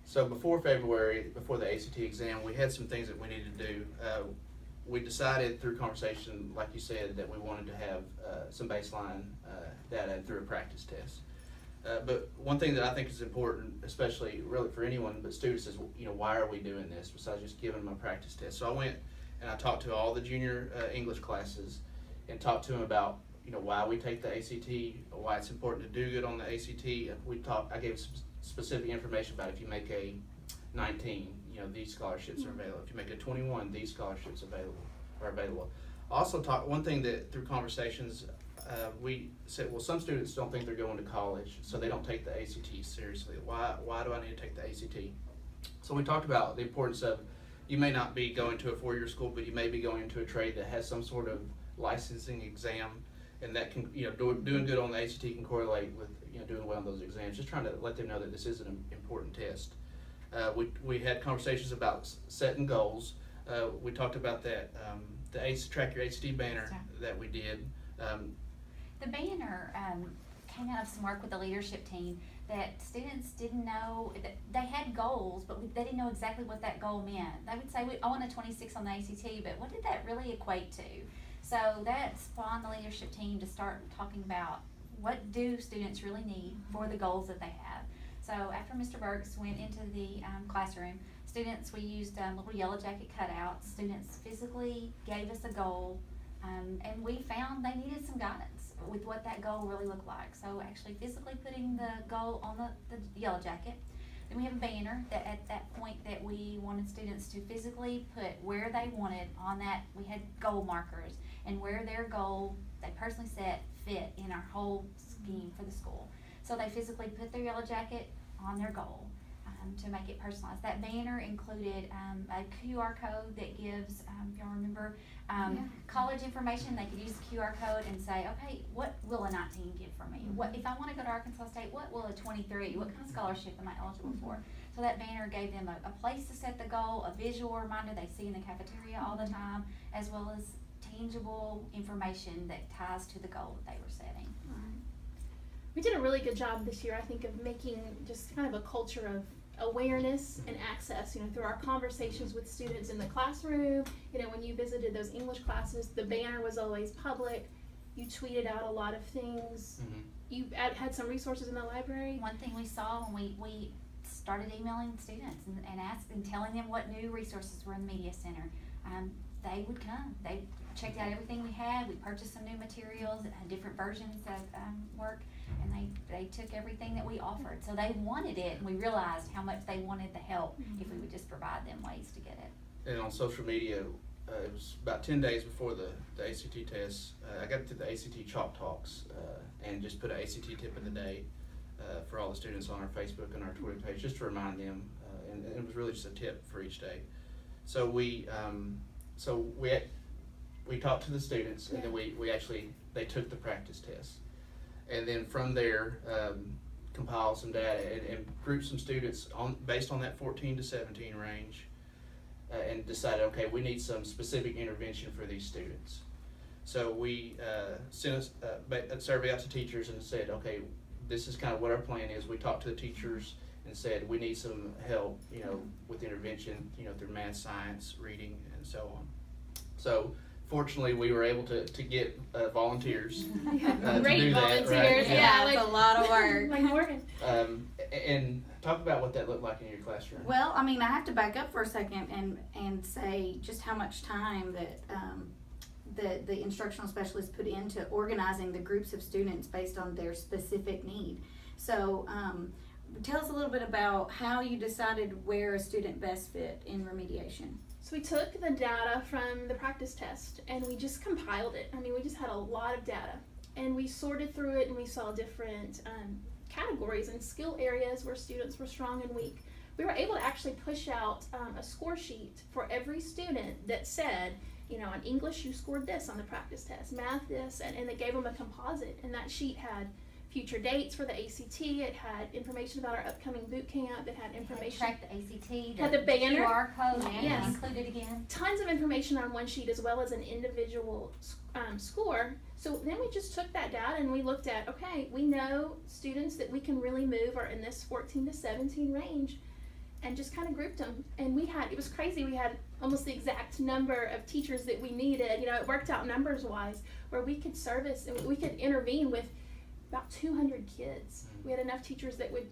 So before February, before the ACT exam, we had some things that we needed to do. We decided through conversation, like you said, that we wanted to have some baseline data through a practice test. But one thing that I think is important, especially really for anyone but students, is why are we doing this besides just giving them a practice test? So I went and I talked to all the junior English classes and talked to them about why we take the ACT, why it's important to do good on the ACT. I gave some specific information about if you make a 19, these scholarships are available. If you make a 21, these scholarships are available. Also one thing that through conversations we said, well, some students don't think they're going to college, so they don't take the ACT seriously. Why do I need to take the ACT? So we talked about the importance of, you may not be going to a four-year school, but you may be going into a trade that has some sort of licensing exam, and that can, doing good on the ACT can correlate with, doing well on those exams. Just trying to let them know that this is an important test. We had conversations about setting goals. We talked about that, the Track Your ACT banner that we did. The banner came out of some work with the leadership team that students didn't know, that they had goals, but they didn't know exactly what that goal meant. They would say, I want a 26 on the ACT, but what did that really equate to? So that spawned the leadership team to start talking about what do students really need for the goals that they have. So after Mr. Burks went into the classroom, we used little yellow jacket cutouts. Students physically gave us a goal, and we found they needed some guidance with what that goal really looked like. So actually physically putting the goal on the yellow jacket. Then we have a banner that at that point that we wanted students to physically put where they wanted on that. We had goal markers and where their goal they personally set fit in our whole scheme for the school. So they physically put their yellow jacket on their goal to make it personalized. That banner included a QR code that gives, if y'all remember, college information. They could use the QR code and say, okay, what will a 19 give for me? What if I want to go to Arkansas State, what will a 23, what kind of scholarship am I eligible for? So that banner gave them a place to set the goal, a visual reminder they see in the cafeteria all the time, as well as tangible information that ties to the goal that they were setting. We did a really good job this year, I think, of making just kind of a culture of awareness and access, through our conversations with students in the classroom. When you visited those English classes, the banner was always public. You tweeted out a lot of things. You had some resources in the library. One thing we saw when we started emailing students and asking, telling them what new resources were in the Media Center, they would come. They checked out everything we had. We purchased some new materials, different versions of work, and they took everything that we offered. So they wanted it, and we realized how much they wanted the help if we would just provide them ways to get it. And on social media, it was about 10 days before the ACT test. I got to the ACT Chalk Talks and just put an ACT tip of the day for all the students on our Facebook and our Twitter page, just to remind them, and it was really just a tip for each day. So we talked to the students, and then they took the practice test, and then from there compiled some data and grouped some students based on that 14 to 17 range, and decided, okay, we need some specific intervention for these students. So we sent a survey out to teachers and said, okay, this is kind of what our plan is. We talked to the teachers and said we need some help, with intervention, through math, science, reading, and so on. So fortunately, we were able to get volunteers. Great volunteers, right? It's a lot of work. Like Morgan. And talk about what that looked like in your classroom. Well, I mean, I have to back up for a second and say just how much time that the instructional specialists put into organizing the groups of students based on their specific need. So tell us a little bit about how you decided where a student best fit in remediation. So we took the data from the practice test and we just compiled it. I mean, we just had a lot of data and we sorted through it, and we saw different categories and skill areas where students were strong and weak. We were able to actually push out a score sheet for every student that said, on English you scored this on the practice test, math this, and it gave them a composite, and that sheet had future dates for the ACT, it had information about our upcoming boot camp, it had information. Track the ACT, had the banner, QR code, yes, included again. Tons of information on one sheet as well as an individual score. So then we just took that data and we looked at, okay, we know students that we can really move are in this 14 to 17 range. and just kind of grouped them. And it was crazy, we had almost the exact number of teachers that we needed. You know, it worked out numbers wise, where we could service and we could intervene with about 200 kids. We had enough teachers that would